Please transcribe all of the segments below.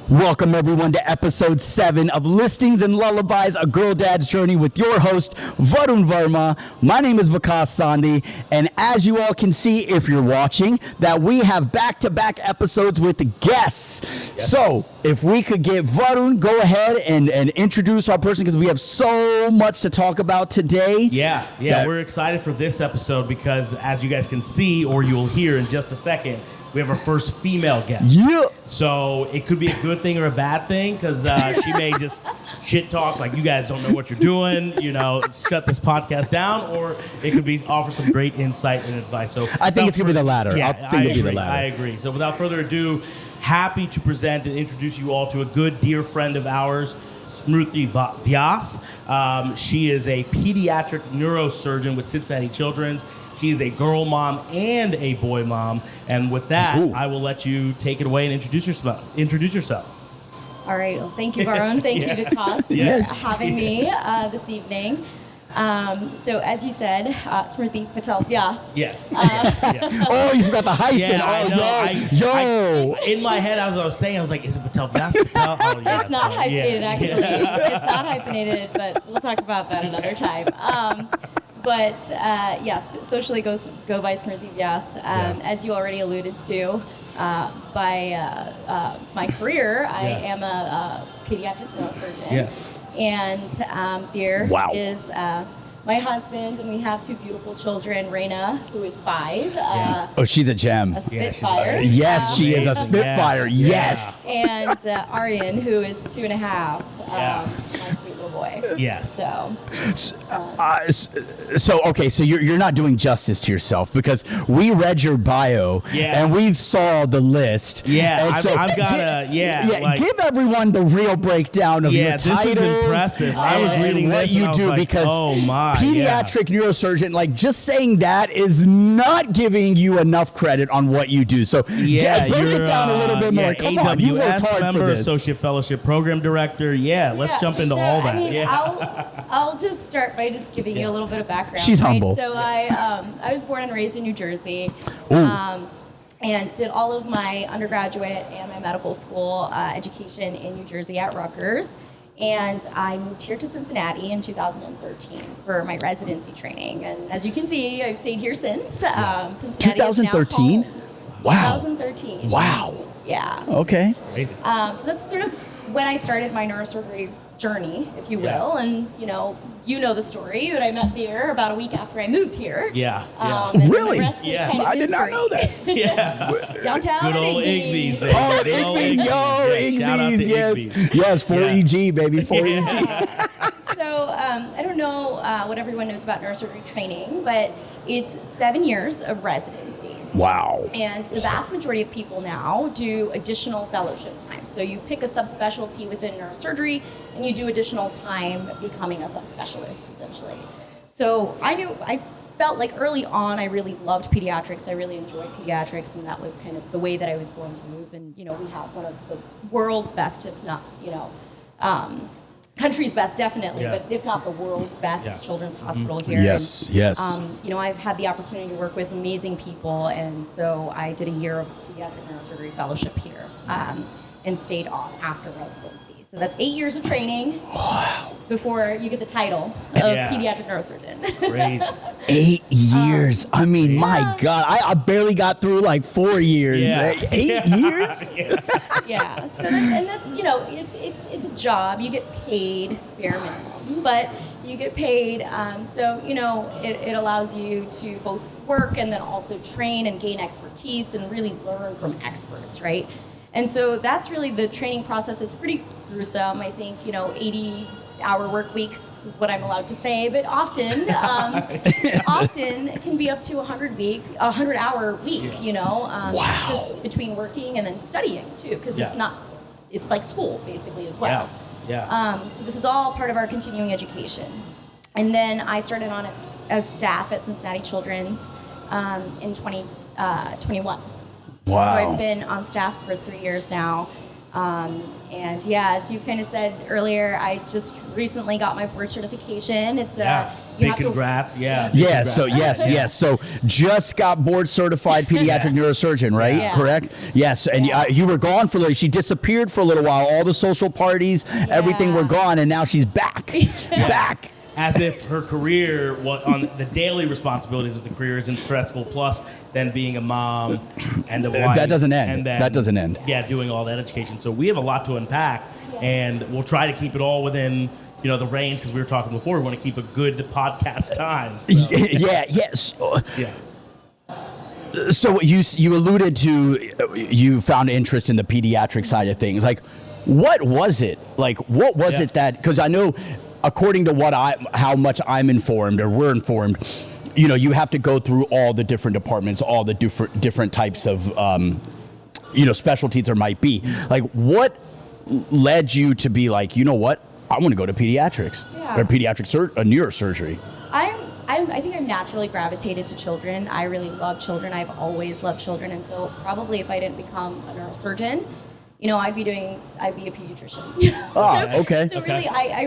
Welcome everyone to episode 7 of Listings and Lullabies, a girl dad's journey with your host, Varun Varma. My name is Vikas Sandhi, and as you all can see if you're watching, that we have back-to-back episodes with guests. Yes. So if we could get Varun, go ahead and introduce our person, because we have so much to talk about today. Yeah, we're excited for this episode because as you guys can see, or you will hear in just a second, we have our first female guest. Yeah. So it could be a good thing or a bad thing because she may just shit talk like you guys don't know what you're doing, shut this podcast down, or it could be offer some great insight and advice. So I think it's going to be the latter. Yeah, I think it'll be the latter. I agree. So without further ado, happy to present and introduce you all to a good dear friend of ours, Smruti Vyas. She is a pediatric neurosurgeon with Cincinnati Children's. She's a girl mom and a boy mom. And with that, I will let you take it away and introduce yourself. All right. Well, thank you, Varun. Thank you, Vikas, for having me this evening. So as you said, Smruti Patel Vyas. Yes. Oh, you forgot the hyphen. In my head, I was saying, is it Patel Vyas? Patel? Oh, yeah. It's not hyphenated, actually. It's not hyphenated, but we'll talk about that another time. But yes, socially go by Smruti Vyas. As you already alluded to, by my career, I am a pediatric neurosurgeon. Yes. And there is my husband, and we have 2 beautiful children, Raina, who is 5. She's a gem. A Spitfire. Yes, she is a Spitfire. Yes. And Aryan, who is 2.5. My sweet little boy. Yes. So you're not doing justice to yourself, because we read your bio and we saw the list. Yeah, and so I've got give everyone the real breakdown of your titles. This is impressive. I was reading what this you and I do, was like, because oh my, pediatric neurosurgeon, just saying that is not giving you enough credit on what you do. So break it down a little bit more. Come on, you worked hard member, for this. Associate Fellowship Program Director. Let's jump into all that. I'll just start by just giving you a little bit of background. She's humble. So I was born and raised in New Jersey. And did all of my undergraduate and my medical school education in New Jersey at Rutgers. And I moved here to Cincinnati in 2013 for my residency training. And as you can see, I've stayed here since. Cincinnati 2013? Is now home. Wow. 2013. Wow. Yeah. Okay. Crazy. So that's sort of when I started my neurosurgery journey, if you will. And, you know the story, but I met there about a week after I moved here. Really? I did not know that. Downtown. Good old Igby's. Oh, Igby's, Igby's, yes. Yes, 4EG, baby, 4EG. So I don't know what everyone knows about neurosurgery training, but it's 7 years of residency. Wow. And the vast majority of people now do additional fellowship time. So you pick a subspecialty within neurosurgery and you do additional time becoming a subspecialist, essentially. So I felt like early on I really loved pediatrics. I really enjoyed pediatrics, and that was kind of the way that I was going to move. And, we have one of the world's best, if not, country's best, definitely, but if not the world's best children's hospital here. Yes, and, yes. I've had the opportunity to work with amazing people, and so I did a year of pediatric neurosurgery fellowship here and stayed on after residency. So that's 8 years of training before you get the title of pediatric neurosurgeon. Crazy. 8 years. I mean, my God, I barely got through like 4 years. Yeah. 8 years? Yeah. So that's it's a job. You get paid bare minimum, but you get paid. So it allows you to both work and then also train and gain expertise and really learn from experts, right? And so that's really the training process. It's pretty gruesome. I think 80-hour work weeks is what I'm allowed to say, but often it can be up to 100-hour week. Wow. Just between working and then studying too, because it's like school basically as well. So this is all part of our continuing education. And then I started on as staff at Cincinnati Children's in 2021. Wow. So I've been on staff for 3 years now. And yeah, as you kind of said earlier, I just recently got my board certification. It's big congrats. Yeah. Congrats. So yes. So just got board certified pediatric neurosurgeon, right? Yeah. Correct. Yes. And you were gone for she disappeared for a little while. All the social parties, everything were gone, and now she's back. Back. As if her career, on the daily responsibilities of the career, isn't stressful. Plus, then being a mom and a wife. That doesn't end. And then, that doesn't end. Yeah, doing all that education. So we have a lot to unpack, and we'll try to keep it all within the range, because we were talking before. We want to keep a good podcast time. So. Yes. So you alluded to you found interest in the pediatric side of things. Like, what was it? What was it that? Because I know, according to how much I'm informed, or we're informed, you have to go through all the different departments, all the different types of specialties there might be. Like, what led you to be like, you know what, I want to go to pediatrics or pediatric neurosurgery? I think I'm naturally gravitated to children. I really love children. I've always loved children, and so probably if I didn't become a neurosurgeon, I'd be a pediatrician. Okay. So really, I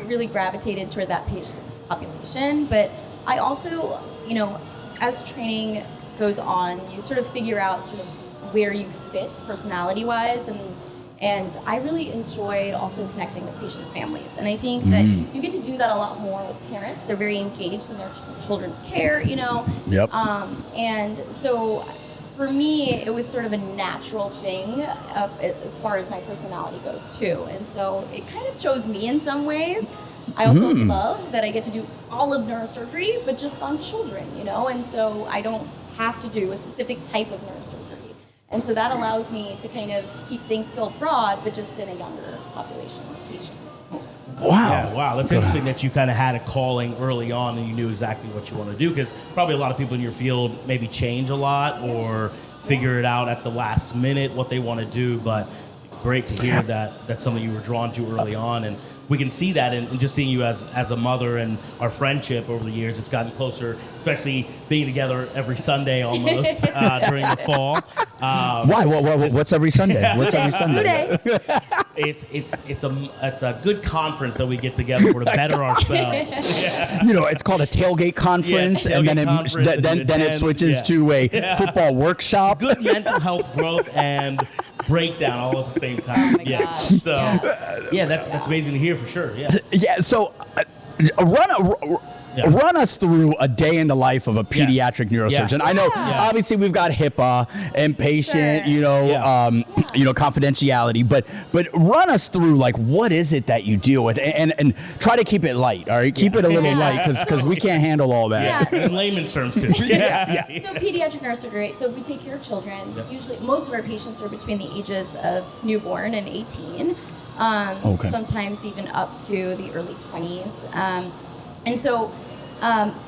really gravitated toward that patient population. But I also, as training goes on, you sort of figure out sort of where you fit personality-wise, and I really enjoyed also connecting with patients' families. And I think that you get to do that a lot more with parents. They're very engaged in their children's care, Yep. And so for me, it was sort of a natural thing as far as my personality goes too. And so it kind of chose me in some ways. I also love that I get to do all of neurosurgery, but just on children, and so I don't have to do a specific type of neurosurgery. And so that allows me to kind of keep things still broad, but just in a younger population of patients. Wow. Yeah, wow. That's interesting that you kind of had a calling early on and you knew exactly what you want to do, because probably a lot of people in your field maybe change a lot or figure it out at the last minute what they want to do. But great to hear that that's something you were drawn to early on. And we can see that in just seeing you as a mother, and our friendship over the years. It's gotten closer, especially being together every Sunday almost during the fall. Why? What's every Sunday? What's every Sunday? It's a good conference that we get together for to better ourselves. It's called a tailgate conference, and then it switches to a football workshop. It's good mental health growth and breakdown all at the same time. That's amazing to hear for sure. So run us through a day in the life of a pediatric neurosurgeon. I know obviously we've got HIPAA and patient confidentiality, but run us through what is it that you deal with, and try to keep it light. All right, keep it a little light, because we can't handle all that. In layman's terms too. So pediatric neurosurgery. So we take care of children. Usually, most of our patients are between the ages of newborn and 18. Sometimes even up to the early 20s. And so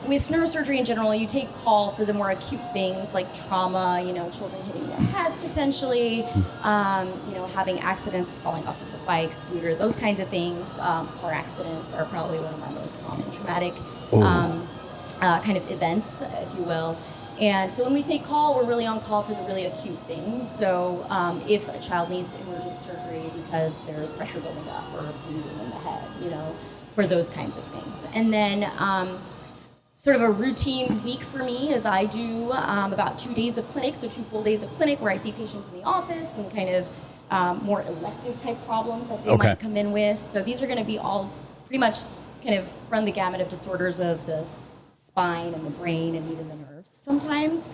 with neurosurgery in general, you take call for the more acute things like trauma, children hitting their heads potentially, having accidents, falling off of a bike, scooter, those kinds of things. Car accidents are probably one of our most common traumatic kind of events, if you will. And so when we take call, we're really on call for the really acute things. So if a child needs emergent surgery because there's pressure building up or bleeding in the head, for those kinds of things. And then sort of a routine week for me is I do about 2 days of clinic, so 2 full days of clinic where I see patients in the office and kind of more elective type problems that they might come in with. So these are going to be all pretty much kind of run the gamut of disorders of the spine and the brain and even the nerves sometimes.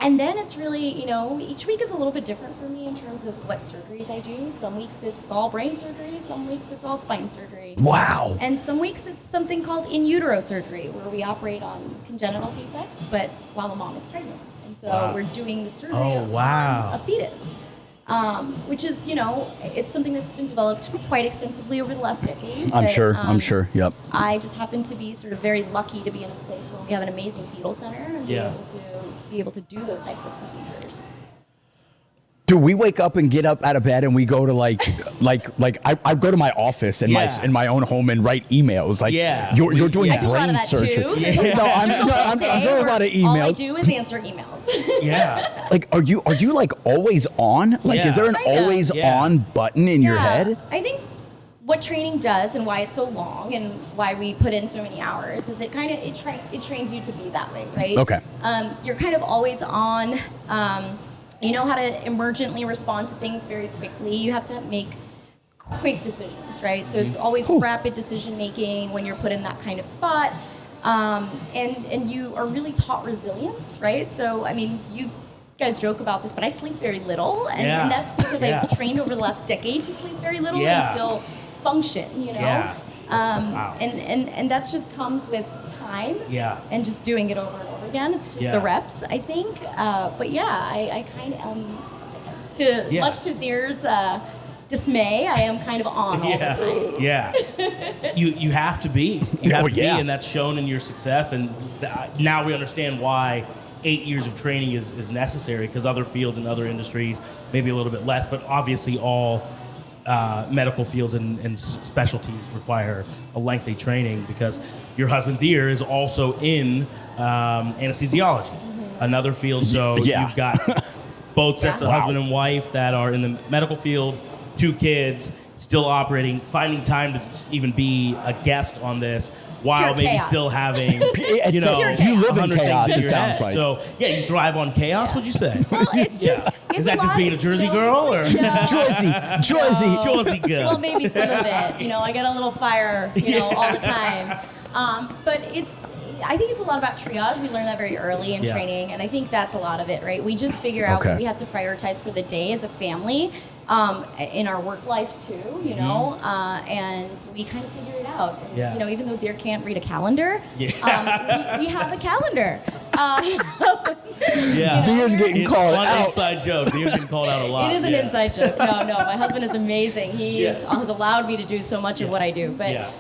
And then it's really, each week is a little bit different for me in terms of what surgeries I do. Some weeks it's all brain surgery, some weeks it's all spine surgery. Wow. And some weeks it's something called in utero surgery, where we operate on congenital defects, but while the mom is pregnant. And so we're doing the surgery on a fetus. Which is, it's something that's been developed quite extensively over the last decade. I'm sure. Yep. I just happen to be sort of very lucky to be in a place where we have an amazing fetal center and be able to do those types of procedures. Do we wake up and get up out of bed and we go to I go to my office in my own home and write emails you're doing brain surgery. Too. I'm doing a lot of emails. All I do is answer emails. Yeah. Like, are you like always on? Like, Yeah. is there an Kinda. always Yeah. on button in your head? I think what training does and why it's so long and why we put in so many hours is it trains you to be that way, right? Okay. You're kind of always on. You know how to emergently respond to things very quickly. You have to make quick decisions, right? So it's always rapid decision making when you're put in that kind of spot. And you are really taught resilience, right? So, I mean, you guys joke about this, but I sleep very little. And that's because I've trained over the last decade to sleep very little and still function, you know? Yeah. Wow. And that just comes with time and just doing it over and over again. It's just the reps, I think. But yeah, I kind of, much to Veer's dismay, I am kind of on all the time. Yeah. You have to be. You have to be, yeah. and that's shown in your success. And now we understand why 8 years of training is necessary, because other fields and other industries maybe a little bit less, but obviously all medical fields and specialties require a lengthy training, because your husband Deer is also in anesthesiology, another field. So you've got both sets of husband and wife that are in the medical field, 2 kids, still operating, finding time to even be a guest on this while maybe chaos. still having, you live in 100 chaos, things in it your sounds head. like. So yeah, you thrive on chaos. Would you say? Well, it's just it's Is that a just lot being of, a Jersey you know, girl, it's or like, Jersey. Jersey girl? Well, maybe some of it. You know, I get a little fire, all the time. But I think it's a lot about triage. We learn that very early in training, and I think that's a lot of it, right? We just figure out what we have to prioritize for the day as a family, in our work life too, and we kind of figure it out. And, even though Deer can't read a calendar, we have a calendar. Deer's getting called one out. inside joke. Deer's getting called out a lot. It is an inside joke. No, my husband is amazing. He has allowed me to do so much of what I do. But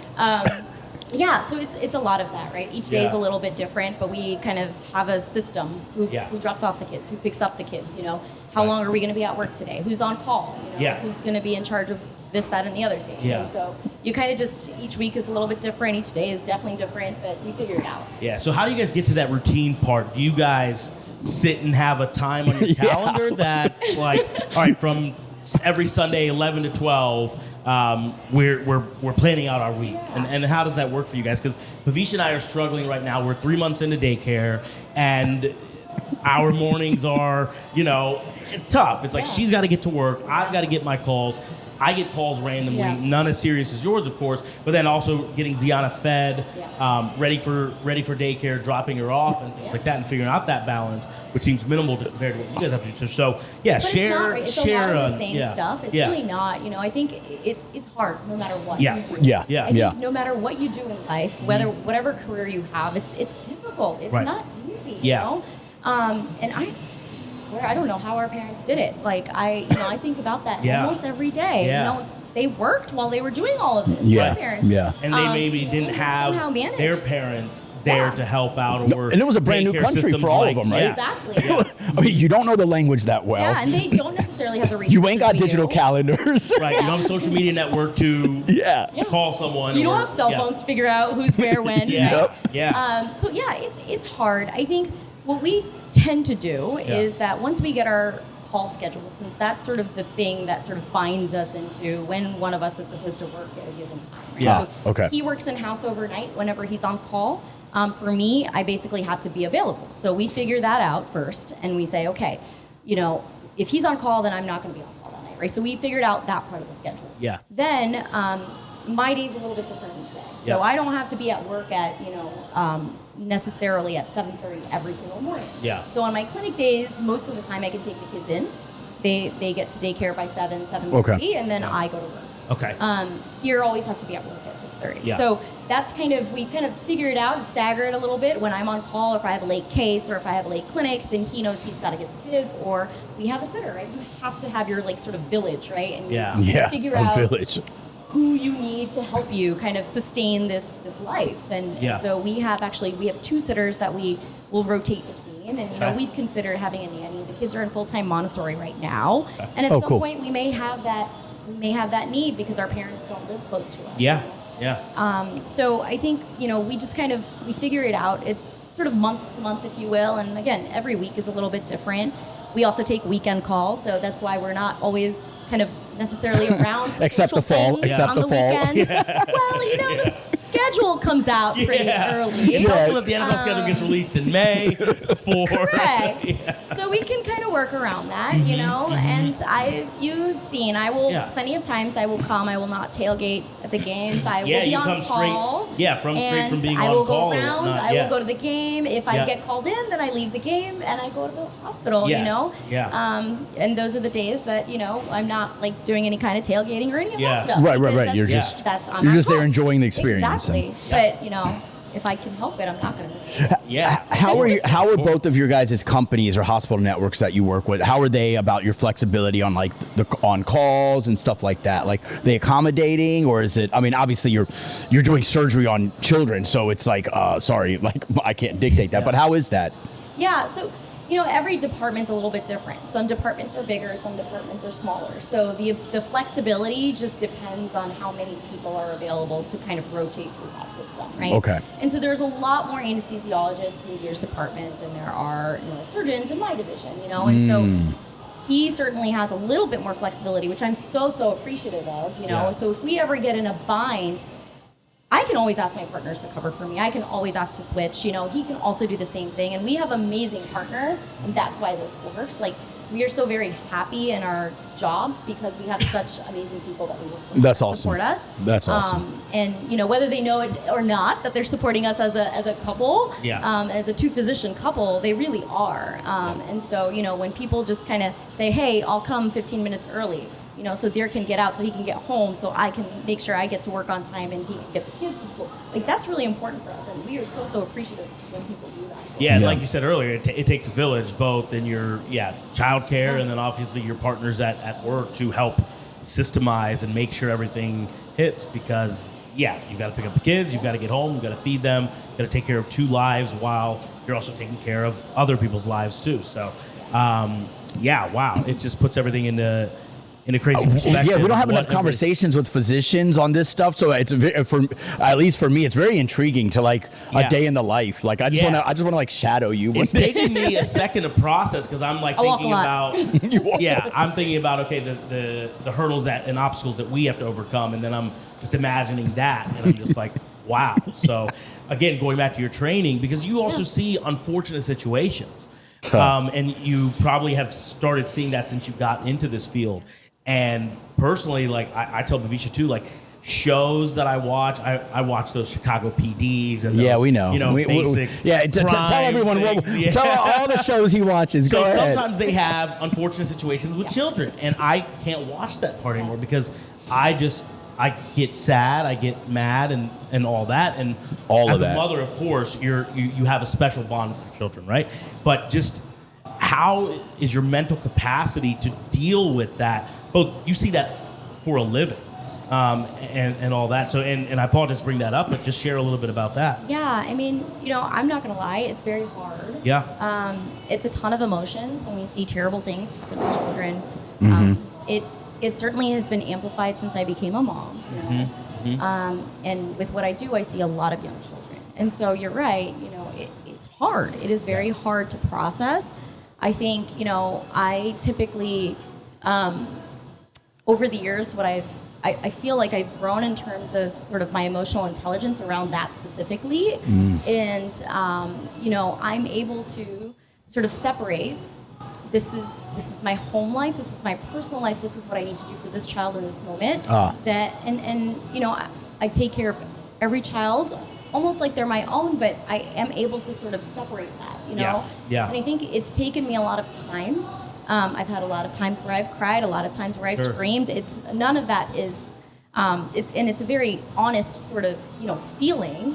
so it's a lot of that, right? Each day is a little bit different, but we kind of have a system. Who drops off the kids? Who picks up the kids? How long are we going to be at work today? Who's on call? Who's going to be in charge of this, that, and the other thing? Yeah. And so you kind of just, each week is a little bit different. Each day is definitely different, but we figure it out. Yeah. So how do you guys get to that routine part? Do you guys sit and have a time on your calendar that's like, all right, from every Sunday 11 to 12, we're planning out our week, and how does that work for you guys? Because Pavisha and I are struggling right now. We're 3 months into daycare, and our mornings are tough. It's like she's got to get to work, I've got to get my calls. I get calls randomly, none as serious as yours, of course, but then also getting Ziana fed, ready for daycare, dropping her off, and things like that, and figuring out that balance, which seems minimal compared to what you guys have to do. So, But share it's a lot of the same yeah. stuff. It's Yeah. really not. I think it's hard no matter what Yeah. you do. Yeah. I think no matter what you do in life, whatever career you have, it's difficult. It's not easy. And I swear I don't know how our parents did it. Like I think about that almost every day. Yeah. They worked while they were doing all of this. Yeah. My parents. Yeah. And they maybe didn't have somehow managed. their parents there to help out, or And it was a brand new daycare country systems for all like- of them, right? Exactly. I mean, you don't know the language that well. Yeah, and they don't necessarily have the resources. You ain't got we digital do. calendars. Right, you don't have a social media network to call someone. You don't or- have cell phones to figure out who's where when. Yeah. Right? Yeah. So it's hard. I think what we tend to do is that once we get our call schedule, since that's sort of the thing that sort of binds us into when one of us is supposed to work at a given time. Right? Yeah. So Okay. he works in house overnight whenever he's on call. For me, I basically have to be available. So we figure that out first, and we say, okay, if he's on call, then I'm not going to be on call that night, right? So we figured out that part of the schedule. Yeah. Then my day's a little bit different each day. So I don't have to be at work at, necessarily at 7:30 every single morning. Yeah. So on my clinic days, most of the time I can take the kids in. They get to daycare by 7:30, Okay. and then I go to work. Okay. Deer always has to be at work at 6:30. Yeah. So that's we kind of figure it out and stagger it a little bit. When I'm on call, or if I have a late case, or if I have a late clinic, then he knows he's got to get the kids, or we have a sitter, right? You have to have your sort of village, right? And you figure out village. who you need to help you kind of sustain this life. And so we have 2 sitters that we will rotate between. And, we've considered having a nanny. The kids are in full-time Montessori right now. And at some point we may have that need because our parents don't live close to us. Yeah. So I think, we just we figure it out. It's sort of month to month, if you will. And again, every week is a little bit different. We also take weekend calls, so that's why we're not always kind of necessarily around. Except the fall. Except on the fall. Weekend. Well, you know, the schedule comes out pretty early. It's helpful that the NFL schedule gets released in May. Correct. So we can kind of work around that, you know. And you've seen, I will plenty of times I will come. I will not tailgate at the games. I will be on call. Straight from being I on will call. go around. I will go to the game. If I get called in, then I leave the game and I go to the hospital. You know. And those are the days that I'm not like doing any kind of tailgating or any of that stuff. Right. You're just there enjoying the experience. Exactly. But if I can help it, I'm not going to miss it. How are both of your guys' companies or hospital networks that you work with? How are they about your flexibility on like the on calls and stuff like that? Like, are they accommodating, or is it? I mean, obviously you're doing surgery on children, so it's like, sorry, like I can't dictate that. But how is that? Yeah. So. Every department's a little bit different. Some departments are bigger, some departments are smaller. So the flexibility just depends on how many people are available to kind of rotate through that system, right? Okay. And so there's a lot more anesthesiologists in your department than there are neurosurgeons in my division, And so he certainly has a little bit more flexibility, which I'm so appreciative of, So if we ever get in a bind, I can always ask my partners to cover for me. I can always ask to switch. He can also do the same thing. And we have amazing partners, and that's why this works. Like, we are so very happy in our jobs because we have such amazing people that we work with. That's awesome. Support us. That's awesome. And whether they know it or not, that they're supporting us as a couple, as a 2-physician couple, they really are. And so when people just kind of say, "Hey, I'll come 15 minutes early," so Deer can get out, so he can get home, so I can make sure I get to work on time and he can get the kids to school. Like, that's really important for us, and we are so appreciative when people do that. Yeah, like you said earlier, it takes a village, both in your childcare and then obviously your partners at work to help systemize and make sure everything hits, because you've got to pick up the kids, you've got to get home, you've got to feed them, you've got to take care of 2 lives while you're also taking care of other people's lives too. So, wow, it just puts everything in a crazy perspective. Yeah, we don't have enough conversations with physicians on this stuff, so it's at least for me, it's very intriguing to like a day in the life. Like, I just want to like shadow you. It's taking me a second to process, because I'm like thinking about I'm thinking about the hurdles and obstacles that we have to overcome, and then I'm just imagining that, and I'm just like, wow. So again, going back to your training, because you also see unfortunate situations. And you probably have started seeing that since you got into this field. And personally, like I tell Bavisha too, like shows that I watch those Chicago PDs and those, we know. Basic. Tell everyone. Tell all the shows he watches. So Go ahead. Sometimes they have unfortunate situations with children, and I can't watch that part anymore because I get sad, I get mad, and all that. And as a mother, of course, you have a special bond with your children, right? But just how is your mental capacity to deal with that? Both, you see that for a living, and all that. So, and I apologize to bring that up, but just share a little bit about that. Yeah, I mean, I'm not gonna lie, it's very hard. Yeah. It's a ton of emotions when we see terrible things happen to children. It certainly has been amplified since I became a mom. And with what I do, I see a lot of young children. And so you're right, it's hard. It is very hard to process. I think, I typically, over the years, I feel like I've grown in terms of sort of my emotional intelligence around that specifically. And, I'm able to sort of separate. This is my home life. This is my personal life. This is what I need to do for this child in this moment. I take care of every child almost like they're my own, but I am able to sort of separate that, Yeah. And I think it's taken me a lot of time. I've had a lot of times where I've cried, a lot of times where I've screamed. It's none of that is. It's a very honest sort of feeling.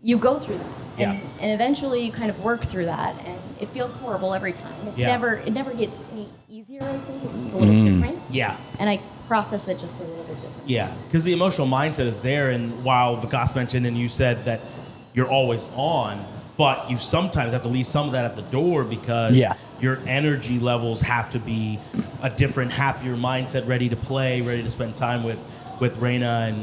You go through that, and eventually you kind of work through that, and it feels horrible every time. It never gets any easier. I think it's just a little different. Yeah. And I process it just a little bit different. Yeah, because the emotional mindset is there, and while Vikas mentioned and you said that you're always on, but you sometimes have to leave some of that at the door because your energy levels have to be a different, happier mindset, ready to play, ready to spend time with with Raina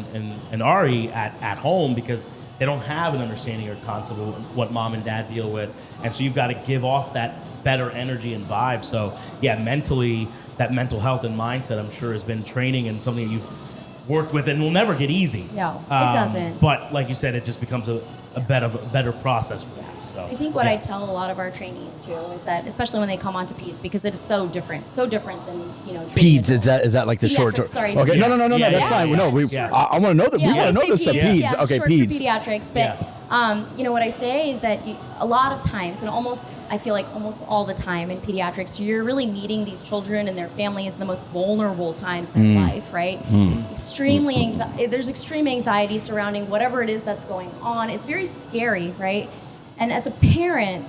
and Ari at home because they don't have an understanding or concept of what mom and dad deal with. And so you've got to give off that better energy and vibe. So yeah, mentally, that mental health and mindset, I'm sure, has been training and something that you've worked with and will never get easy. No, it doesn't. But like you said, it just becomes a better process for you. So, I think what I tell a lot of our trainees too is that, especially when they come onto peds, because it is so different than training Peds, is that like the short term? Sorry. Okay, Yeah. no, Yeah, that's yeah, fine. yeah, No, yeah. I want to know that. Yeah, We want to know this stuff. peds. Peds. Yeah, Okay, short peds. for pediatrics, but what I say is that a lot of times, and I feel like almost all the time in pediatrics, you're really meeting these children and their families in the most vulnerable times in their life, right? There's extreme anxiety surrounding whatever it is that's going on. It's very scary, right? And as a parent,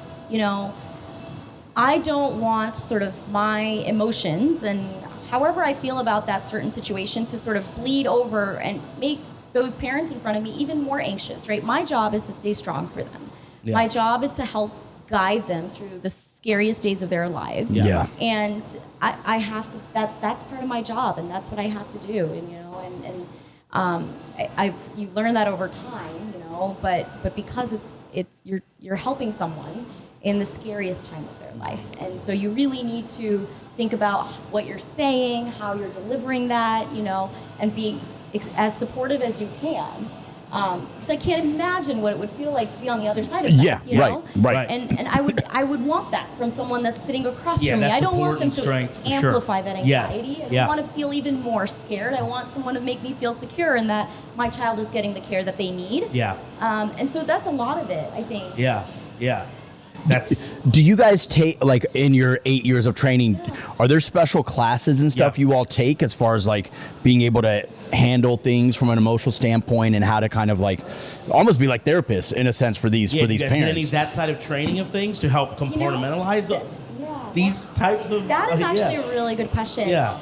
I don't want sort of my emotions and however I feel about that certain situation to sort of bleed over and make those parents in front of me even more anxious, right? My job is to stay strong for them. Yeah. My job is to help guide them through the scariest days of their lives. Yeah. And I have to, that's part of my job, and that's what I have to do. And you learn that over time, but because you're helping someone in the scariest time of their life. And so you really need to think about what you're saying, how you're delivering that, and be as supportive as you can. Because I can't imagine what it would feel like to be on the other side of that. Yeah, right. And I would want that from someone that's sitting across from me. that I don't want them support and to strength, for amplify sure. that anxiety. Yes. I don't want to feel even more scared. I want someone to make me feel secure and that my child is getting the care that they need. Yeah. And so that's a lot of it, I think. Yeah. Do you guys take, like, in your 8 years of training, are there special classes and stuff you all take as far as like being able to handle things from an emotional standpoint and how to kind of like almost be like therapists in a sense for these you guys parents? get any of that side of training of things to help compartmentalize these types of? That is actually a really good question. Yeah.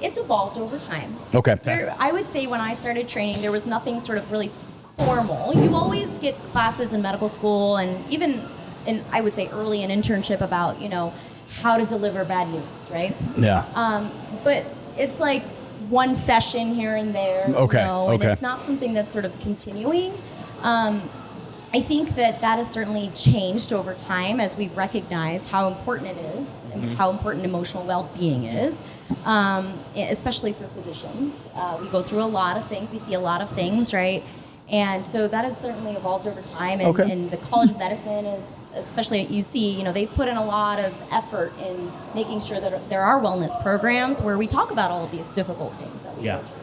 It's evolved over time. Okay. I would say when I started training, there was nothing sort of really formal. You always get classes in medical school and even I would say early in internship about, how to deliver bad news, right? Yeah. But it's like one session here and there, and it's not something that's sort of continuing. I think that has certainly changed over time as we've recognized how important it is and how important emotional well-being is, especially for physicians. We go through a lot of things. We see a lot of things, right? And so that has certainly evolved over time. And the College of Medicine is, especially at UC, they've put in a lot of effort in making sure that there are wellness programs where we talk about all of these difficult things that we go through.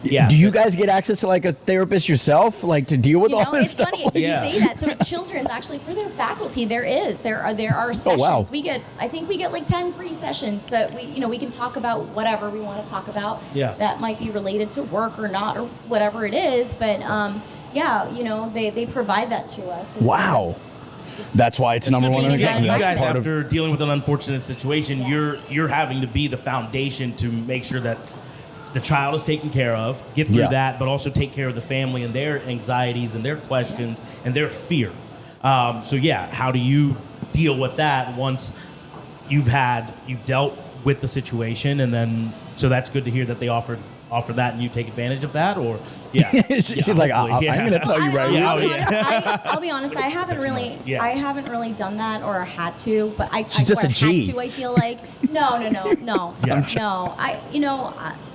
Yeah. Do you guys get access to like a therapist yourself, like to deal with all this it's stuff? funny you say that. So children's actually for their faculty, there are sessions. wow. I think we get like 10 free sessions that we can talk about whatever we want to talk about. Yeah. That might be related to work or not or whatever it is, but they provide that to us. Wow. That's why it's number one. good. Yeah, you guys, part of- after dealing with an unfortunate situation, you're having to be the foundation to make sure that the child is taken care of, get through that, but also take care of the family and their anxieties and their questions and their fear. How do you deal with that once you've dealt with the situation, and then so that's good to hear that they offer that and you take advantage of that, or she's like, I'm going to tell you right now. I'll be honest. I haven't really done that or had to, but I just a G. had to. I feel like no.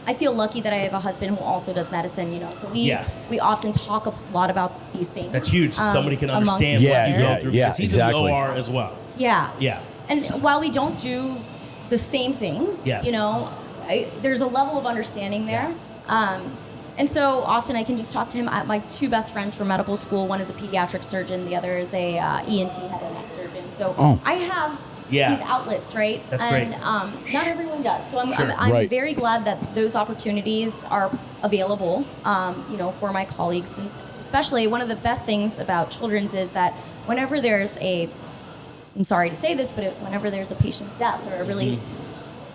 I feel lucky that I have a husband who also does medicine. So we often talk a lot about these things. That's huge. Somebody can understand what you go through because he's in the OR as well. Yeah. And while we don't do the same things, there's a level of understanding there. And so often I can just talk to him. My two best friends from medical school, one is a pediatric surgeon, the other is a ENT head and neck surgeon. So I have these outlets, right? That's great. great. Not everyone does. So I'm Right. very glad that those opportunities are available, for my colleagues. And especially one of the best things about children's is that whenever there's I'm sorry to say this, but whenever there's a patient death or a really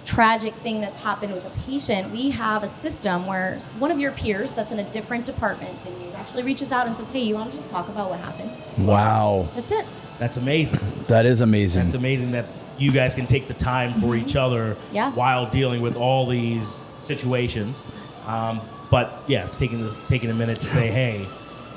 tragic thing that's happened with a patient, we have a system where one of your peers that's in a different department than you actually reaches out and says, hey, you want to just talk about what happened? Wow. That's it. That's amazing. That is amazing. That's amazing that you guys can take the time for each other while dealing with all these situations. But yes, taking a minute to say, hey,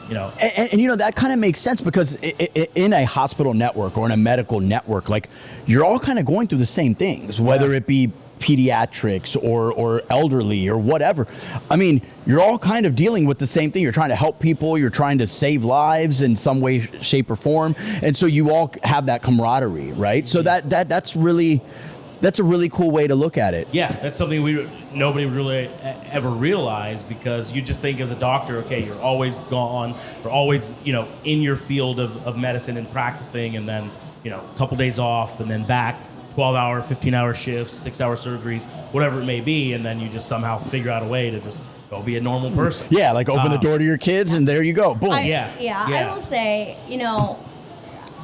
you know. And you know, that kind of makes sense because in a hospital network or in a medical network, like, you're all kind of going through the same things, whether it be pediatrics or elderly or whatever. I mean, you're all kind of dealing with the same thing. You're trying to help people. You're trying to save lives in some way, shape, or form. And so you all have that camaraderie, right? So that's a really cool way to look at it. Yeah, that's something nobody would really ever realize, because you just think as a doctor, okay, you're always gone, or always, you know, in your field of medicine and practicing, and then, you know, a couple days off, and then back, 12-hour, 15-hour shifts, 6-hour surgeries, whatever it may be, and then you just somehow figure out a way to just go be a normal person. Yeah, like open the door to your kids, and there you go. Boom. I will say, you know,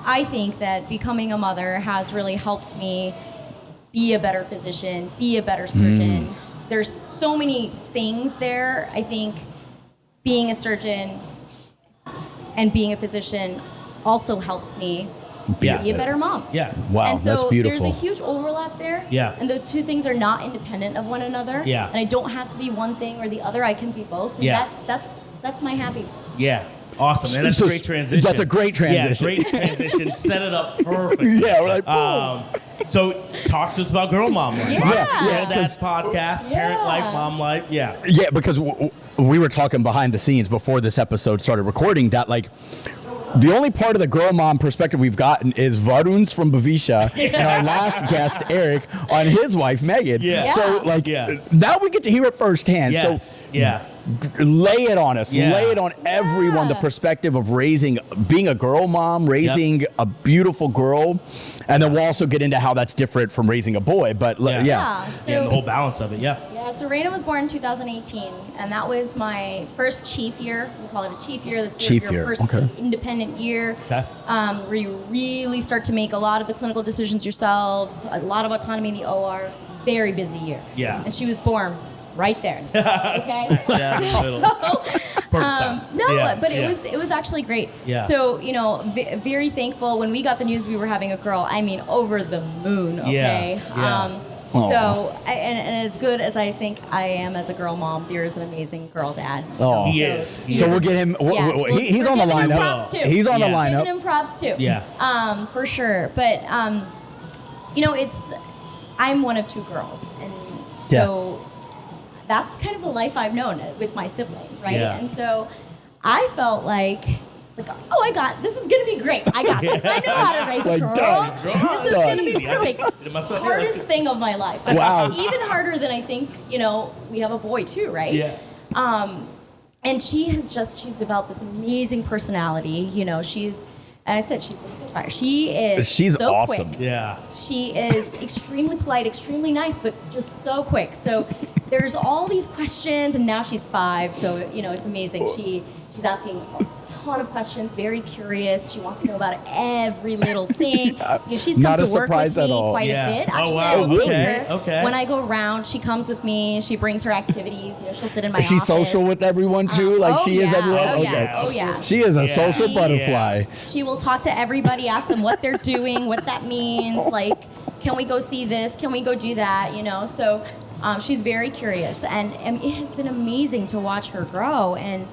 I think that becoming a mother has really helped me be a better physician, be a better surgeon. There's so many things there. I think being a surgeon and being a physician also helps me be a better mom. Yeah. Wow, and so that's beautiful. there's a huge overlap there. Yeah. And those two things are not independent of one another. Yeah. And I don't have to be one thing or the other. I can be both. And that's my happiness. Yeah. Awesome. And that's a great transition. That's a great transition. Yeah, great transition. Set it up perfect. Yeah, we're like, boom. So talk to us about Girl Mom Life. Yeah. Dad's podcast, Parent Life, Mom Life. Yeah. Yeah, because we were talking behind the scenes before this episode started recording that, like, the only part of the girl mom perspective we've gotten is Varun's from Bhavisha and our last guest, Eric, on his wife, Megan. Yeah. So, like, now we get to hear it firsthand. Yes. So, lay it on us. Yeah. Lay it on everyone, the perspective of being a girl mom, raising a beautiful girl. And then we'll also get into how that's different from raising a boy. But, So, and the whole balance of it, Yeah, so Raina was born in 2018, and that was my first chief year. We call it a chief year. That's your first independent year, where you really start to make a lot of the clinical decisions yourselves, a lot of autonomy in the OR. Very busy year. Yeah. And she was born right there. Okay. But it was actually great. Yeah. So, you know, very thankful when we got the news we were having a girl. I mean, over the moon. Okay. So, and as good as I think I am as a girl mom, there is an amazing girl dad. Oh, he is. So we'll get him. He's on the lineup. Props too. He's on the lineup. Giving him props too. Yeah. For sure. But you know, I'm one of two girls, and so that's kind of the life I've known with my sibling, right? Yeah. And so I felt like, this is going to be great. I got this. I know how to raise a girl. This is going to be perfect. Hardest thing of my life. Wow. Even harder than I think, you know, we have a boy too, right? Yeah. And she's developed this amazing personality. You know, she's a spitfire. She's so awesome. quick. Yeah. She is extremely polite, extremely nice, but just so quick. So there's all these questions, and now she's 5, so, you know, it's amazing. She's asking a ton of questions, very curious. She wants to know about every little thing. She's come to work with me quite a bit. Actually, I will take her when I go around. She comes with me. She brings her activities. You know, she'll sit in my office. Is she social with everyone too? She is everyone? Oh yeah. She is a social butterfly. She will talk to everybody, ask them what they're doing, what that means. Like, can we go see this? Can we go do that? You know, so she's very curious. And it has been amazing to watch her grow. And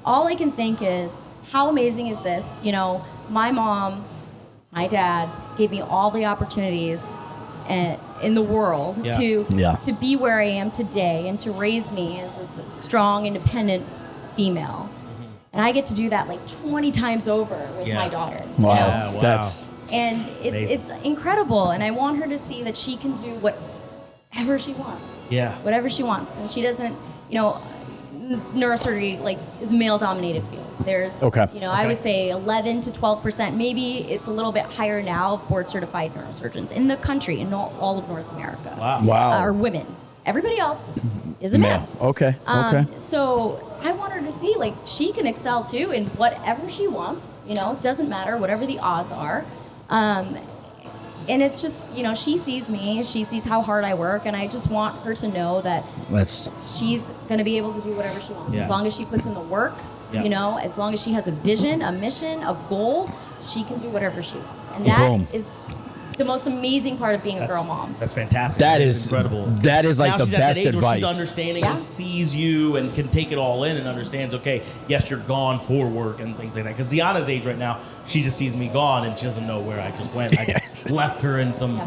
all I can think is, how amazing is this? You know, my mom, my dad gave me all the opportunities in the world to be where I am today and to raise me as a strong, independent female. And I get to do that like 20 times over with my daughter. Wow. You know? Wow. That's... And it's incredible. And I want her to see that she can do whatever she wants. Yeah. Whatever she wants. And she doesn't, you know, neurosurgery is male-dominated fields. There's, I would say 11 to 12%. Maybe it's a little bit higher now of board-certified neurosurgeons in the country, in all of North America. Wow. Are women. Everybody else is a male. Okay. So I want her to see, she can excel too in whatever she wants. You know, doesn't matter, whatever the odds are. And it's just, you know, she sees me, she sees how hard I work, and I just want her to know that she's going to be able to do whatever she wants. As long as she puts in the work, you know, as long as she has a vision, a mission, a goal, she can do whatever she wants. And that is the most amazing part of being a girl mom. That's fantastic. That is incredible. That is like now the she's at best that age advice. where she's understanding and sees you and can take it all in and understands, okay, yes, you're gone for work and things like that. Because Ziana's age right now, she just sees me gone and she doesn't know where I just went. I just left her in some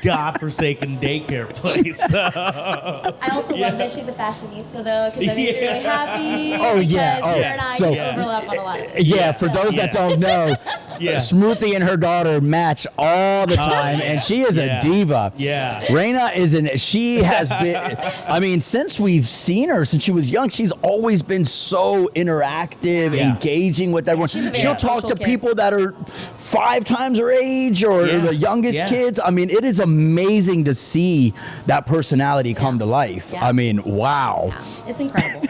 godforsaken daycare place. I also love that she's a fashionista, though, because that makes me really happy. Oh, yeah. Because her and I So- overlap on a lot of things. Yeah, for those that don't know, Smruti and her daughter match all the time, and she is a diva. Yeah. Raina she has been, I mean, since we've seen her, since she was young, she's always been so interactive, engaging with everyone. She's a very She'll talk to social kid. people that are 5 times her age or the youngest kids. I mean, it is amazing to see that personality come to life. Yeah. I mean, wow. Yeah, it's incredible.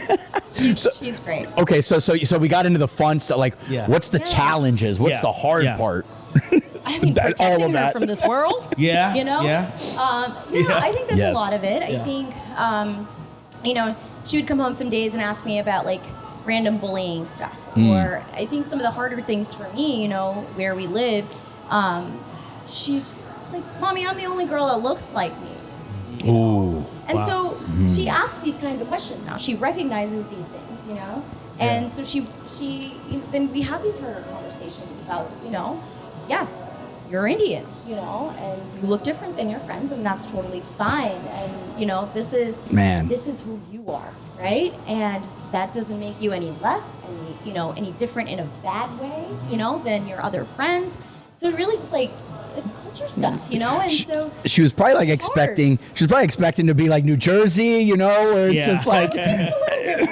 She's great. Okay, so we got into the fun stuff. Like, what's the Yeah. challenges? What's the hard part? I mean, All of protecting her that. from this world. Yeah. You know? Yeah. I think that's Yes. a lot of it. I think, she would come home some days and ask me about, like, random bullying stuff. Or I think some of the harder things for me, where we live, she's like, Mommy, I'm the only girl that looks like me. Ooh. And so she asks these kinds of questions now. She recognizes these things, And so then we have these harder conversations about, yes, you're Indian, and you look different than your friends, and that's totally fine. And, this is who you are, right? And that doesn't make you any less, any different in a bad way, than your other friends. So really just like, it's culture stuff, and so she was probably like expecting to be like New Jersey, where it's just like a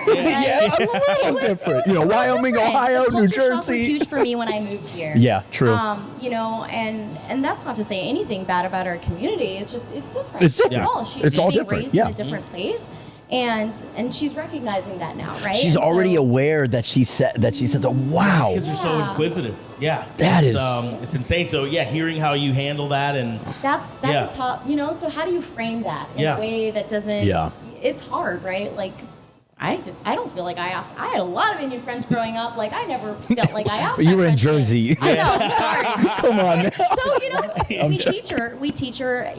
little different. Wyoming, Ohio, the New culture shock was Jersey. huge for me when I moved here. Yeah, true. And that's not to say anything bad about our community. It's just it's different. It's different. That's all. She's It's all being different. raised Yeah. in a different place. And she's recognizing that now, right? She's And already so, aware that she said, oh, wow. Kids are so inquisitive. Yeah. That it's, is- it's insane. So hearing how you handle that and that's a tough, so how do you frame that in a way that doesn't it's hard, right? Like I don't feel like I asked. I had a lot of Indian friends growing up. Like I never felt like I asked. But you that were in question. Jersey. I know. I'm sorry. Come on. So we teach her,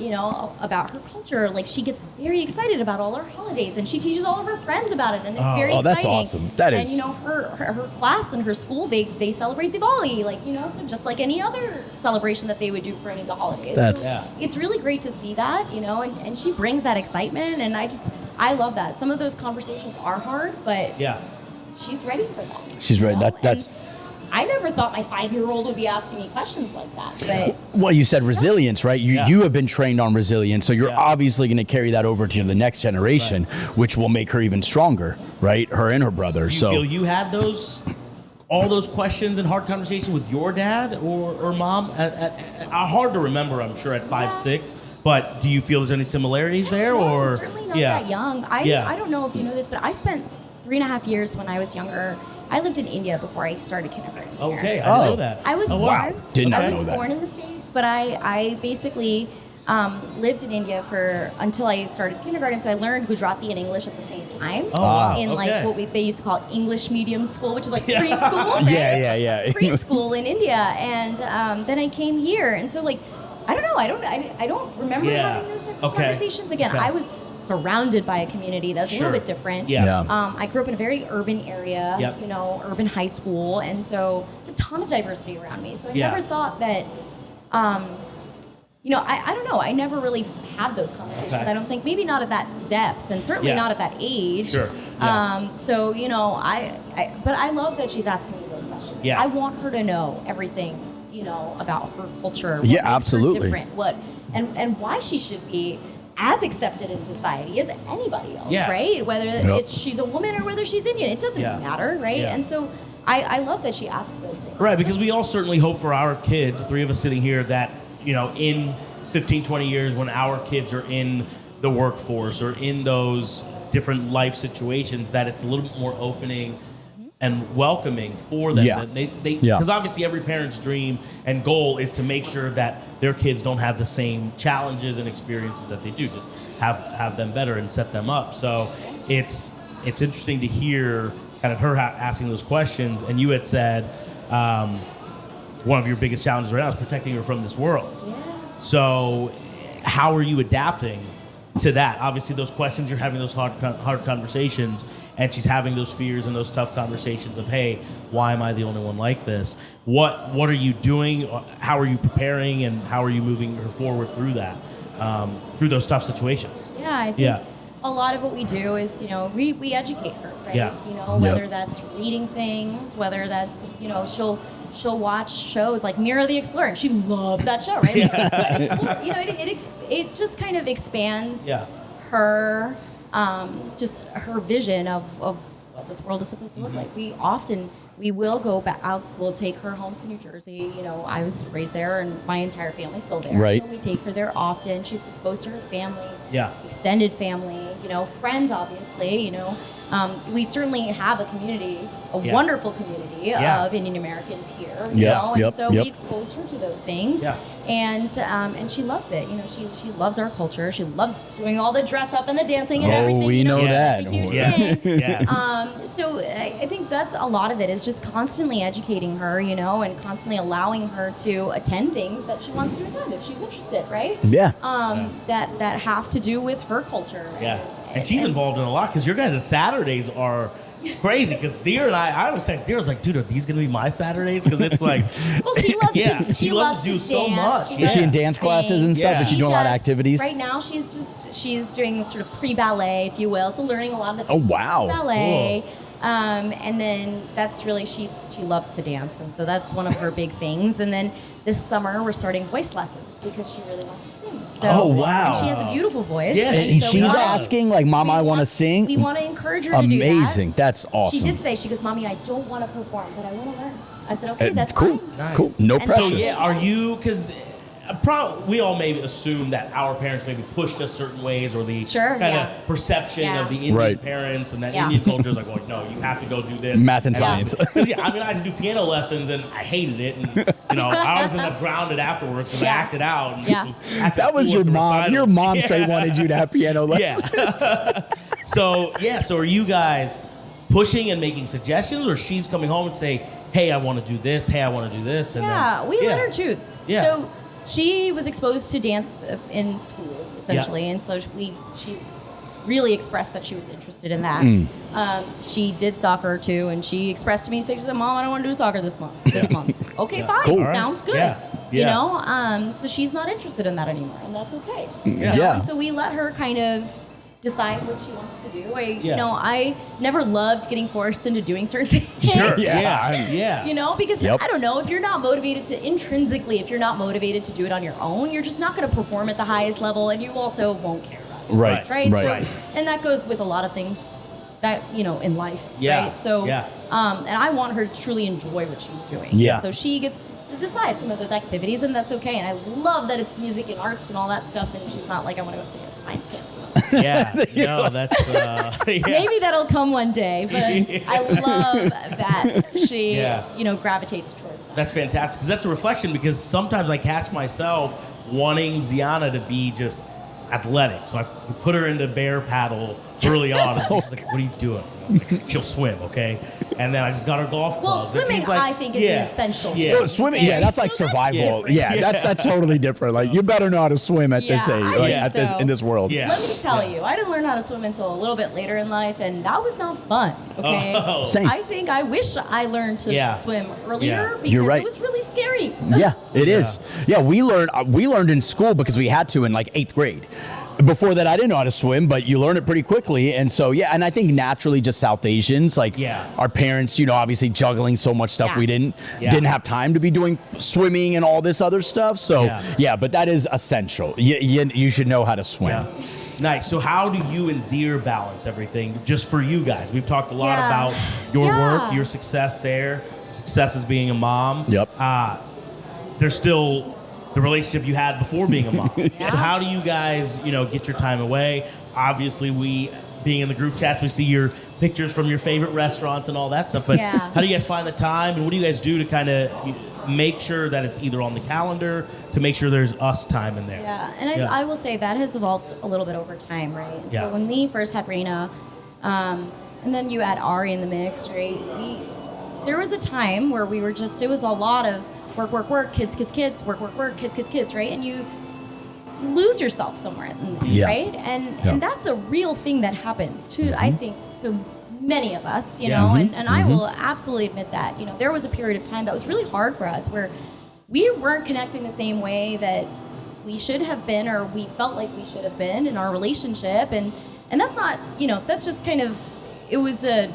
about her culture. Like she gets very excited about all our holidays, and she teaches all of her friends about it, and it's very exciting. That's awesome. That is. And her class and her school, they celebrate Diwali, like so just like any other celebration that they would do for any of the holidays. It's really great to see that, and she brings that excitement, and I love that. Some of those conversations are hard, but she's ready for that. She's ready. That's. And I never thought my 5-year-old would be asking me questions like that. But Well, you said resilience, right? You have been trained on resilience, so you're obviously going to carry that over to the next generation, which will make her even stronger, right? Her and her brother. Do you feel you had all those questions and hard conversations with your dad or mom? Hard to remember, I'm sure, at 5, 6. But do you feel there's any similarities there, no, or certainly not that young. I don't know if you know this, but I spent 3.5 years when I was younger. I lived in India before I started kindergarten here. Okay, I didn't know that. I was born. Wow. Did not I know was that. born in the States, but I basically lived in India until I started kindergarten. So I learned Gujarati and English at the same time. Oh, wow. In like Okay. what they used to call English medium school, which is like preschool. Right? Yeah. Preschool in India, and then I came here, and so like I don't know. I don't remember having those types of conversations again. I was surrounded by a community that's a little bit different. I grew up in a very urban area, urban high school, and so it's a ton of diversity around me. So I never thought that, I don't know. I never really had those conversations. I don't think, maybe not at that depth, and certainly not at that age. Sure. So but I love that she's asking me those questions. I want her to know everything. About her culture. What makes her absolutely. different, and why she should be as accepted in society as anybody else, right? Whether she's a woman or whether she's Indian, it doesn't matter, right? And so I love that she asks those things. Right, because we all certainly hope for our kids, 3 of us sitting here, that, in 15, 20 years when our kids are in the workforce or in those different life situations, that it's a little bit more opening and welcoming for them. Because obviously every parent's dream and goal is to make sure that their kids don't have the same challenges and experiences that they do. Just have them better and set them up. So it's interesting to hear kind of her asking those questions. And you had said one of your biggest challenges right now is protecting her from this world. So how are you adapting to that? Obviously, those questions, you're having those hard conversations, and she's having those fears and those tough conversations of, hey, why am I the only one like this? What are you doing? How are you preparing, and how are you moving her forward through that, through those tough situations? Yeah, I think a lot of what we do is, we educate her, right? Yeah. Whether that's reading things, whether that's, she'll watch shows like Mira the Explorer, and she loves that show, right? It just kind of expands her, just her vision of what this world is supposed to look like. We will go back out, we'll take her home to New Jersey. I was raised there, and my entire family's still there. Right. So we take her there often. She's exposed to her family, extended family, friends, obviously, we certainly have a community, a wonderful community of Indian Americans here, and so we expose her to those things, and she loves it. She loves our culture. She loves doing all the dress up and the dancing and everything. We know that. So I think that's a lot of it, is just constantly educating her, and constantly allowing her to attend things that she wants to attend if she's interested, right? Yeah. That have to do with her culture. And she's involved in a lot, because your guys' Saturdays are crazy. Because Deer and I always text Deer, I was like, dude, are these going to be my Saturdays? Because it's like, well, she loves she loves to do so much. Is she in dance classes and stuff? Is she doing a lot of activities? Right now, she's doing sort of pre-ballet, if you will, so learning a lot of the things ballet. Cool. And then that's really, she loves to dance, and so that's one of her big things. And then this summer we're starting voice lessons because she really wants to sing. So, and she has a beautiful voice. Yes, and so she's asking, like, Mom, I want to sing. We want to encourage her to do that. Amazing. That's awesome. She did say, she goes, Mommy, I don't want to perform, but I want to learn. I said, okay, that's cool. fine. Nice. Cool. No pressure. So are you, because we all maybe assume that our parents maybe pushed us certain ways, or the kind of perception of the Indian parents, and that Indian culture is like, well, no, you have to go do this. Math and science. I had to do piano lessons, and I hated it. And, I was grounded afterwards because I acted out. And that was your mom. Your mom said wanted you to have piano lessons. So are you guys pushing and making suggestions, or she's coming home and say, hey, I want to do this. Hey, I want to do this. And we let her choose. Yeah. So she was exposed to dance in school, essentially, and so she really expressed that she was interested in that. She did soccer too, and she expressed to me, she said, Mom, I don't want to do soccer this month. Okay, fine. Cool. Sounds good. So she's not interested in that anymore, and that's okay. And so we let her kind of decide what she wants to do. I never loved getting forced into doing certain things. Sure. Because I don't know, if you're not motivated to intrinsically, if you're not motivated to do it on your own, you're just not going to perform at the highest level, and you also won't care about it. Right. And that goes with a lot of things that, in life. Right. So, and I want her to truly enjoy what she's doing. So she gets to decide some of those activities, and that's okay. And I love that it's music and arts and all that stuff, and she's not like, I want to go sing at the science camp. That's maybe that'll come one day, but I love that she gravitates towards that. That's fantastic, because that's a reflection, because sometimes I catch myself wanting Ziana to be just athletic, so I put her into bear paddle early on, and she's like, what are you doing? She'll swim, okay? And then I just got her golf clubs. Well, swimming, I think, is an essential. Well, swimming, that's like survival. That's totally different. Like, you better know how to swim at this age, in this world. Let me tell you, I didn't learn how to swim until a little bit later in life, and that was not fun. Okay, Same. I wish I learned to swim earlier because it was really scary. It is. Yeah, we learned in school because we had to in like 8th grade. Before that, I didn't know how to swim, but you learn it pretty quickly. And so, and I think naturally just South Asians, like our parents, obviously juggling so much stuff, we didn't have time to be doing swimming and all this other stuff. So, but that is essential. You should know how to swim. Yeah. Nice. So how do you and Deer balance everything just for you guys? We've talked a lot about your work, your success there, success as being a mom. Yep. There's still the relationship you had before being a mom. So how do you guys, get your time away? Obviously, being in the group chats, we see your pictures from your favorite restaurants and all that stuff. But how do you guys find the time, and what do you guys do to kind of make sure that it's either on the calendar, to make sure there's us time in there? Yeah, and I will say that has evolved a little bit over time, right? And so when we first had Raina, and then you add Ari in the mix, right? There was a time where we were it was a lot of work, kids, work, kids, kids, right? And lose yourself somewhere in there, Yeah. right? And that's a real thing that happens to, I think, to many of us, you know, and I will absolutely admit that, you know, there was a period of time that was really hard for us where we weren't connecting the same way that we should have been, or we felt like we should have been in our relationship. And that's not, you know, that's just kind of, it was a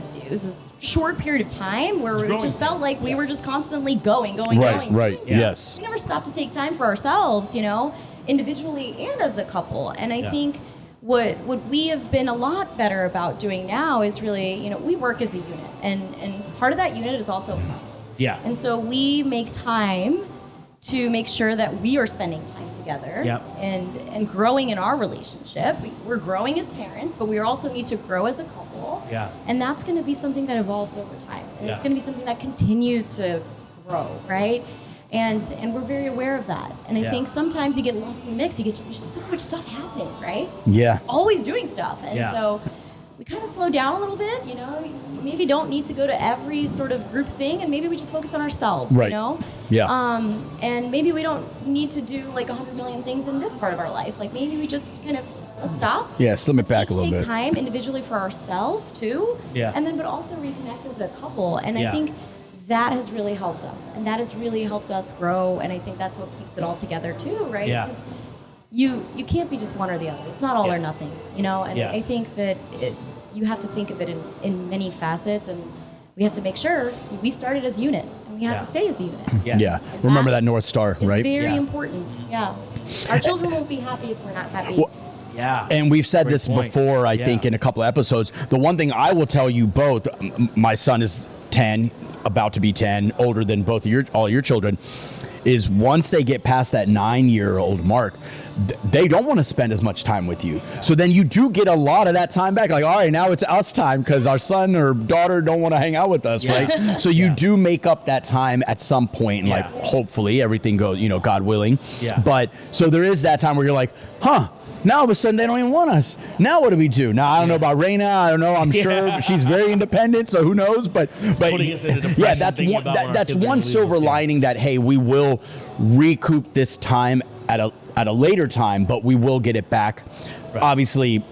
short period of time where it just felt like we were just constantly going. Right. Yeah. Yes. We never stopped to take time for ourselves, you know, individually and as a couple. And I think what we have been a lot better about doing now is really, you know, we work as a unit, and part of that unit is also us. Yeah. And so we make time to make sure that we are spending time together and growing in our relationship. We're growing as parents, but we also need to grow as a couple. Yeah. And that's going to be something that evolves over time. And it's going to be something that continues to grow, right? And we're very aware of that. And I think sometimes you get lost in the mix. There's just so much stuff happening, right? Yeah. Always doing stuff. And so we kind of slow down a little bit, you know, maybe don't need to go to every sort of group thing, and maybe we just focus on ourselves, you know? Yeah. And maybe we don't need to do like 100 million things in this part of our life. Like maybe we just kind of, let's stop. Yeah, slim it back a little take bit. time individually for ourselves too. Yeah. And then, but also reconnect as a couple. And I think that has really helped us, and that has really helped us grow. And I think that's what keeps it all together too, right? Yeah. Because you can't be just one or the other. It's not all or nothing, you know? And I think that you have to think of it in many facets, and we have to make sure we started as a unit, and we have to stay as a unit. Yes. Yeah. Remember that North Star, It's right? very important. Yeah. Our children won't be happy if we're not happy. Well, Yeah. And we've said Great this point. before, I think, in a couple of episodes. The one thing I will tell you both, my son is 10, about to be 10, older than all your children, is once they get past that 9-year-old mark, they don't want to spend as much time with you. So then you do get a lot of that time back. Like, all right, now it's us time because our son or daughter don't want to hang out with us, right? So you do make up that time at some point, and like hopefully everything goes, you know, God willing. Yeah. But so there is that time where you're like, now all of a sudden they don't even want us. Now what do we do? Now I don't know about Raina. I don't know. I'm sure she's very independent, so who knows? But putting us into depression, that's thinking one. about when our That's kids are one gonna leave silver us, lining that hey, we will recoup this time at a later time, but we will get it back. Right. Obviously,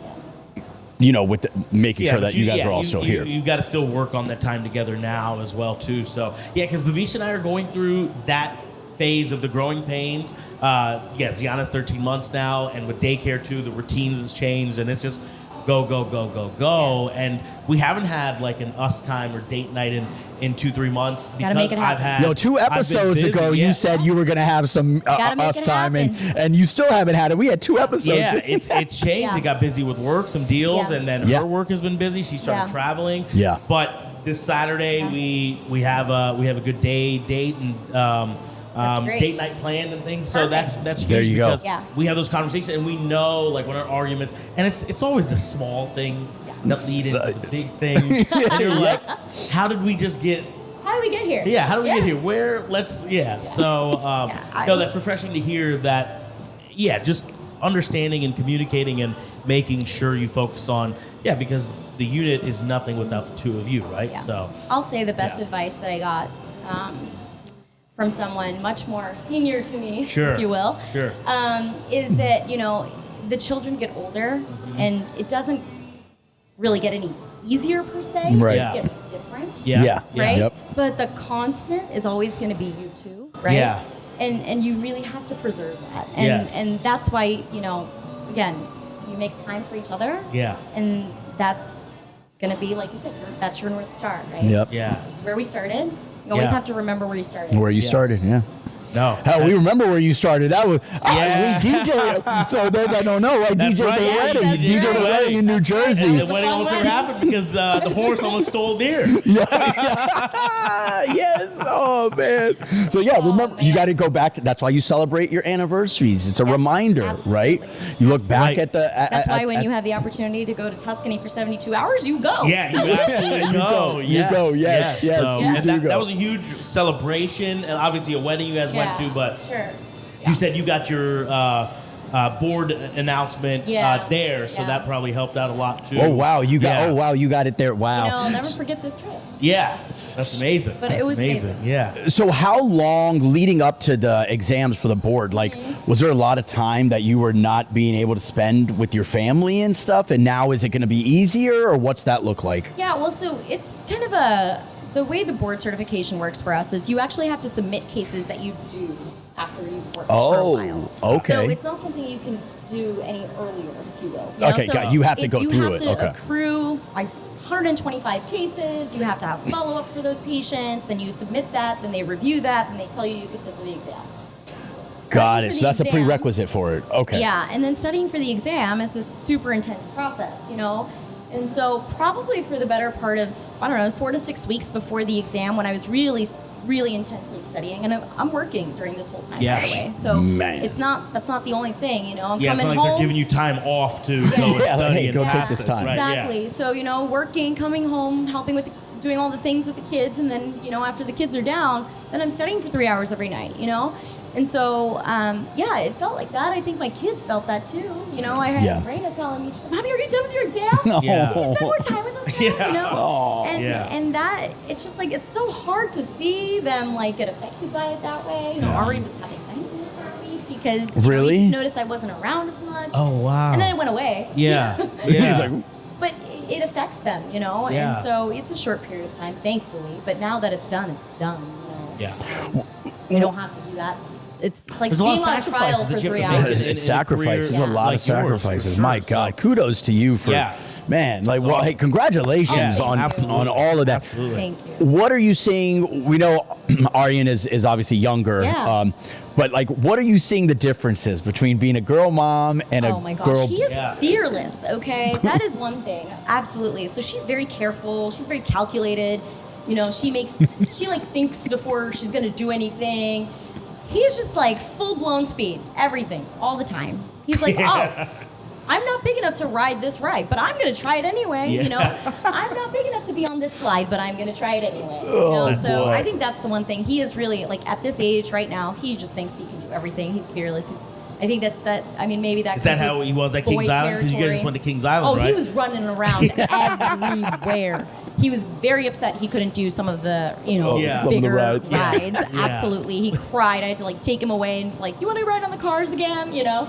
you know, with making sure but that you guys are all still here. You got to still work on that time together now as well too. So because Bhavish and I are going through that phase of the growing pains. Ziana's 13 months now, and with daycare too, the routines has changed, and it's just go. And we haven't had like an us time or date night in 2-3 months because make it I've happen. had. 2 episodes I've been busy, ago, you said you were going to have some Gotta make us it time, happen. and you still haven't had it. We had 2 episodes. Yeah, it's changed. Yeah. It got busy with work, some deals, Yeah. and then her work has been busy. She started traveling. Yeah. But this Saturday we have a good date and great. date night planned and things. So Perfect. that's huge There you go. because we have those conversations and we know like when our arguments, and it's always the small things that lead into the big things. And you're like, how did we just get? How did we get here? Yeah, how do we get here? Where? Let's. Yeah. So no, that's refreshing to hear that. Yeah, just understanding and communicating and making sure you focus on because the unit is nothing without the two of you, right? Yeah. So I'll say the best advice that I got from someone much more senior to me, if you will, is that, you know, the children get older and it doesn't really get any easier per se. Right. It just gets different. Yeah. Right? Yep. But the constant is always going to be you two, right? Yeah. And you really have to preserve that. And that's why, you know, again, you make time for each other. Yeah. And that's going to be, like you said, that's your North Star, right? Yep. Yeah. It's where we started. You always have to remember where you started. Where you started, No. Hell, we remember where you started. That was Yeah. we DJ. So those that don't know, right? That's DJ right. the Yeah, wedding, that's DJ the right. wedding in New Jersey. And the It was a wedding fun almost never wedding. happened because the horse almost stole deer. Yes. Oh man. So remember, you got to go back. That's why you celebrate your anniversaries. It's a reminder, absolutely. right? You look back Right. at the. That's why when you have the opportunity to go to Tuscany for 72 hours, you go. Yeah, you absolutely go. You go. Yes. So, you and do go. that was a huge celebration, and obviously a wedding you guys went to. But Sure. you said you got your board announcement there, so that probably helped out a lot too. Oh wow, you got it there. Wow. I'll never forget this trip. Yeah, that's amazing. But it was amazing. Yeah. So how long leading up to the exams for the board, like, was there a lot of time that you were not being able to spend with your family and stuff? And now is it going to be easier, or what's that look like? Yeah, well, so it's kind of the way the board certification works for us is you actually have to submit cases that you do after you've worked for a while. Okay. So it's not something you can do any earlier, if you will. Okay, got it. You have to go through it. You have to accrue 125 cases. You have to have follow-up for those patients. Then you submit that. Then they review that. And they tell you can sit for the exam. Got it. So that's a prerequisite for it. Okay. Yeah, and then studying for the exam is this super intense process, you know? And so probably for the better part of, 4 to 6 weeks before the exam when I was really, really intensely studying, and I'm working during this whole time, by the way. So that's not the only thing, you know? I'm coming it's not home. like they're giving you time off to go and study. Hey, go take this time. Exactly. Right, So, you know, working, coming home, helping with doing all the things with the kids, and then, you know, after the kids are down, then I'm studying for 3 hours every night, you know? And so, it felt like that. I think my kids felt that too. You know, I had Raina telling me, she's like, Mommy, are you done with your exam? No. Can you spend more time with us now? Yeah. You know? Oh. And that, it's just like, it's so hard to see them like get affected by it that way. You know, Ari was having nightmares for a week because you know, he just noticed I wasn't around as much. Oh, wow. And then it went away. Yeah. He's like, but it affects them, you know? Yeah. And so it's a short period of time, thankfully. But now that it's done, you know? Yeah. You don't have to do that. It's like There's a lot being of on trial sacrifices for that you 3 have to make hours. in It a sacrifices career a lot like of sacrifices. yours, for My sure. God, kudos to you for, man, like, well, awesome. hey, congratulations on all of that. Absolutely. Thank you. What are you seeing? We know Aryan is obviously younger, but like, what are you seeing the differences between being a girl mom and Oh my a gosh, girl? he is fearless, okay? That is one thing, absolutely. So she's very careful, she's very calculated. You know, she like thinks before she's gonna do anything. He's just like full-blown speed, everything, all the time. He's like, oh, I'm not big enough to ride this ride, but I'm gonna try it anyway. You know, I'm not big enough to be on this slide, but I'm gonna try it anyway. You know, so I think that's the one thing. He is really like at this age right now. He just thinks he can do everything. He's fearless. I think that. I mean, maybe that. Is that how he was at Kings Island? Because you guys just went to Kings Island, right? Oh, he was running around everywhere. He was very upset he couldn't do some of the, you know, bigger rides. Absolutely. He cried. I had to like take him away and like, you want to ride on the cars again, you know,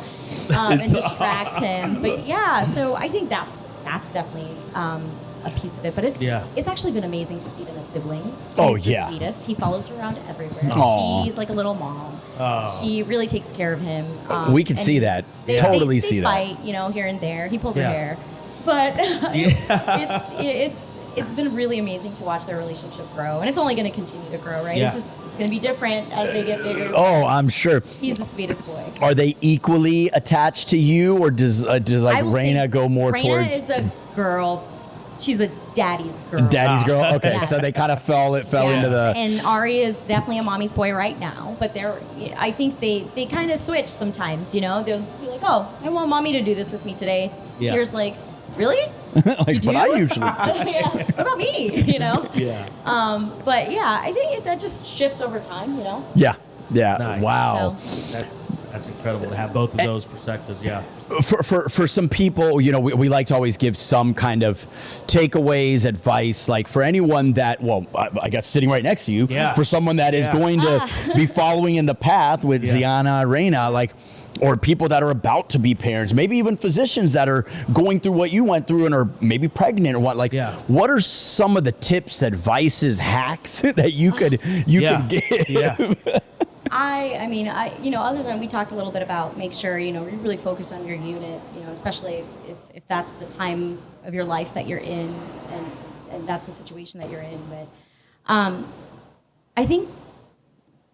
and distract him. But yeah, so I think that's definitely a piece of it. But it's actually been amazing to see them as siblings. He's the sweetest. He follows her around everywhere. Aww. She's like a little mom. She really takes care of him. We can see that. Totally see that. They fight, you know, here and there. He pulls her hair. But it's been really amazing to watch their relationship grow, and it's only going to continue to grow, right? It's going to be different as they get bigger. Oh, I'm sure. He's the sweetest boy. Are they equally attached to you, or does Raina go more towards? Raina is a girl. She's a daddy's girl. Daddy's girl. Okay, so they kind of fell into the. And Ari is definitely a mommy's boy right now, but I think they kind of switch sometimes. You know, they'll just be like, "Oh, I want mommy to do this with me today." Yeah. Here's like, really? Like, but I usually do. What about me? You know? Yeah. But yeah, I think that just shifts over time, you know? Yeah. Nice. Wow. So. That's incredible to have both of those perspectives. Yeah. For some people, you know, we like to always give some kind of takeaways, advice, like for anyone that, well, I guess sitting right next to you, for someone that is going to be following in the path with Ziana, Raina, like, or people that are about to be parents, maybe even physicians that are going through what you went through and are maybe pregnant or what, like, what are some of the tips, advices, hacks that you could give? Yeah. I mean, you know, other than we talked a little bit about make sure, you know, you really focus on your unit, you know, especially if that's the time of your life that you're in and that's the situation that you're in. But I think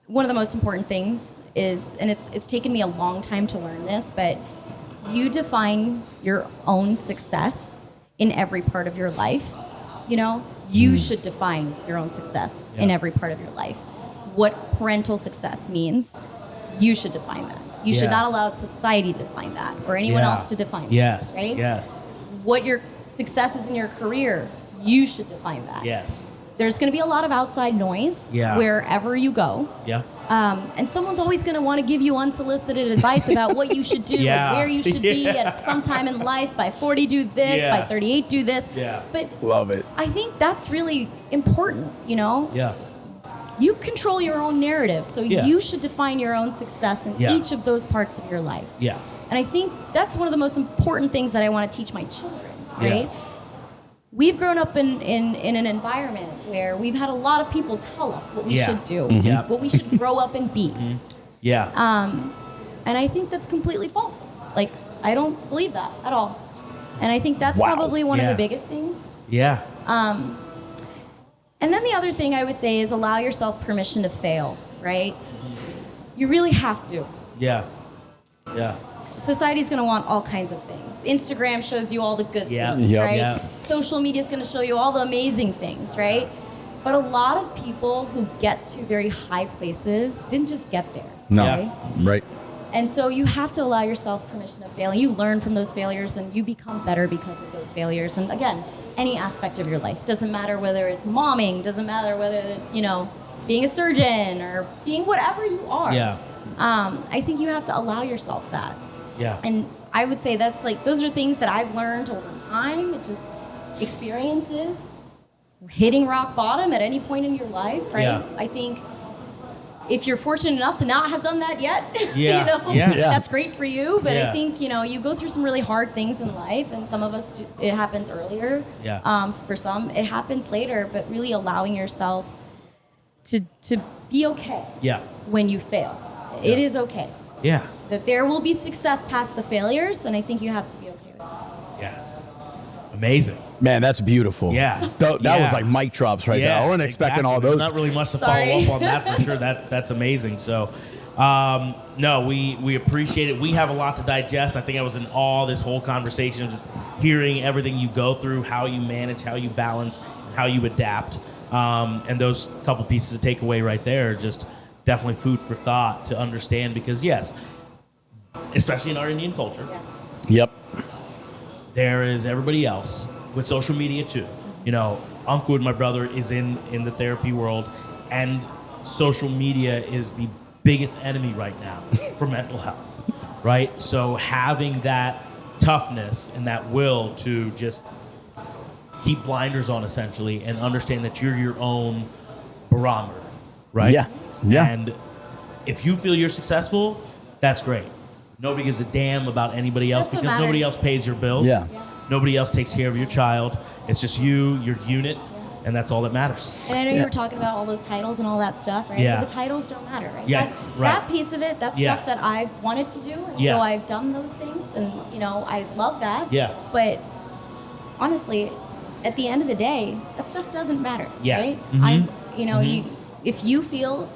one of the most important things is, and it's taken me a long time to learn this, but you define your own success in every part of your life. You know, you should define your own success in every part of your life. What parental success means, you should define that. You should not allow society to define that or anyone else to define that. Yes. Right? Yes. What your success is in your career, you should define that. Yes. There's going to be a lot of outside noise wherever you go. Yeah. And someone's always going to want to give you unsolicited advice about what you should do, and where you should be at some time in life. By 40, do this. By 38, do this. Yeah. But Love it. I think that's really important, Yeah. You control your own narrative, so you should define your own success in each of those parts of your life. Yeah. And I think that's one of the most important things that I want to teach my children, right? Yes. We've grown up in an environment where we've had a lot of people tell us what we should do, what we should grow up and be. Yeah. And I think that's completely false. Like, I don't believe that at all. And I think that's probably one of the biggest things. Yeah. And then the other thing I would say is allow yourself permission to fail, right? You really have to. Yeah. Yeah. Society's going to want all kinds of things. Instagram shows you all the good things, right? Yeah. Social media is going to show you all the amazing things, right? But a lot of people who get to very high places didn't just get there, right? Right. And so you have to allow yourself permission to fail. You learn from those failures and you become better because of those failures. And again, any aspect of your life. Doesn't matter whether it's momming, doesn't matter whether it's, being a surgeon or being whatever you are. Yeah. I think you have to allow yourself that. Yeah. And I would say that's those are things that I've learned over time. It's just experiences, hitting rock bottom at any point in your life, right? Yeah. I think if you're fortunate enough to not have done that yet, Yeah. that's great for you. But Yeah. I think, you go through some really hard things in life, and some of us, it happens earlier. Yeah. For some, it happens later, but really allowing yourself to be okay when you fail. It is okay. Yeah. That there will be success past the failures, and I think you have to be okay with that. Yeah. Amazing. Man, that's beautiful. Yeah. That was like mic drops right there. I wasn't expecting all those. There's not really much to Sorry. follow up on that for sure. That's amazing. So, no, we appreciate it. We have a lot to digest. I think I was in awe this whole conversation of just hearing everything you go through, how you manage, how you balance, how you adapt. And those couple pieces of takeaway right there are just definitely food for thought to understand because, yes, especially in our Indian culture, Yep. there is everybody else with social media too. Ankud, my brother, is in the therapy world, and social media is the biggest enemy right now for mental health, right? So having that toughness and that will to just keep blinders on essentially and understand that you're your own barometer, right? Yeah. Yeah. And if you feel you're successful, that's great. Nobody gives a damn about anybody else That's what because nobody matters. else pays your bills. Yeah. Nobody else takes care of your child. It's just you, your unit, and that's all that matters. And I know you were talking about all those titles and all that stuff, right? Yeah. But the titles don't matter, right? Yeah, right. That piece of it, that's Yeah. stuff that I've wanted to do, and Yeah. so I've done those things, and I love that. Yeah. But honestly, at the end of the day, that stuff doesn't matter, Yeah. right? Mhm. If you feel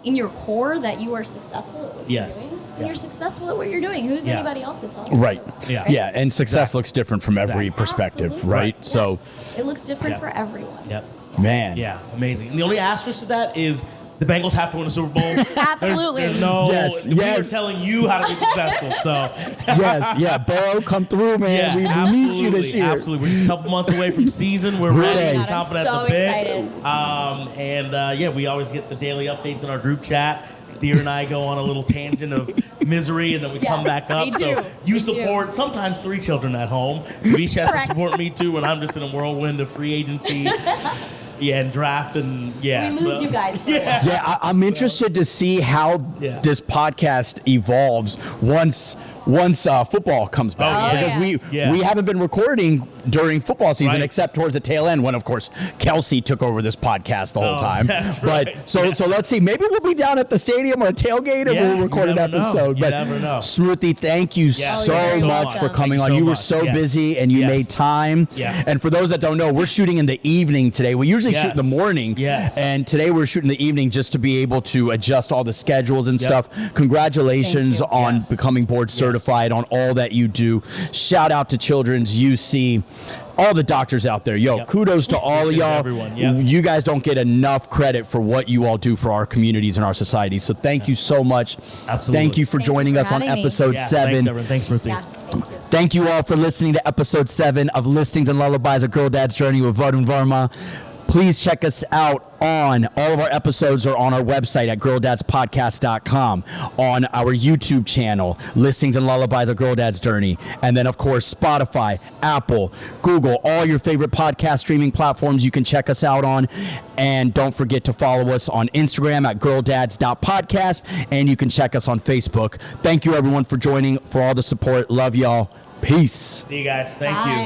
in your core that you are successful at what Yes. you're doing, then Yeah. you're successful at what you're doing. Who's Yeah. anybody else to tell you? Right. Yeah. Yeah. And success Exactly. looks different from every Exactly. perspective, Absolutely. right? Right. So, Yes. It looks different Yeah. for everyone. Yep. man. Yeah, amazing. And the only asterisk to that is the Bengals have to win a Super Bowl. Absolutely. There's no. Yes, We are yes. telling you how to be successful. So. Yes. Yeah. Burrow, come through, man. Yeah, we need you this year. Absolutely. We're just a couple months away from season. We're Really? ready, God, I'm chomping at so the bit. excited. We always get the daily updates in our group chat. Deer and I go on a little tangent of misery, and then we come back up. I do. So you I support do. sometimes 3 children at home. Reese has to Correct. support me too, and I'm just in a whirlwind of free agency. And draft and We lose you guys for a while. Yeah, I'm interested to see how Yeah. this podcast evolves once football comes back. Oh, yeah. Because we haven't been recording during football season Right. except towards the tail end when, of course, Kelsey took over this podcast the whole Oh, time. that's But right. so let's see. Maybe we'll be down at the stadium or a tailgate and Yeah, we'll record you an never know. episode. You But never know. Smruti, thank you Yeah. Oh, so you're very much welcome. for coming Thank on. you You so were much. so Yes. busy and you Yes. made time. Yeah. And for those that don't know, we're shooting in the evening today. We usually shoot in the Yes. morning. Yes. And today we're shooting in the evening just to be able to adjust all the schedules and Yep. stuff. Congratulations Thank you. on Yes. becoming board certified, on all that you do. Shout out to Children's UC, all the doctors out there. Yo, Yep. kudos to all of Appreciate y'all. everyone. Yep. You guys don't get enough credit for what you all do for our communities and our society. So thank you so much. Absolutely. Thank you for Thank you joining for us on having me. episode Yeah, 7. Thanks, everyone. Thanks, Smruti. Yeah, thank you. Thank you all for listening to episode 7 of Listings and Lullabies, A Girl Dad's Journey with Varun Varma. Please check us out on all of our episodes are on our website at girldadspodcast.com, on our YouTube channel, Listings and Lullabies of Girl Dad's Journey, and then, of course, Spotify, Apple, Google, all your favorite podcast streaming platforms you can check us out on. And don't forget to follow us on Instagram at girldads.podcast, and you can check us on Facebook. Thank you, everyone, for joining, for all the support. Love y'all. Peace. See you guys. Thank Bye. you.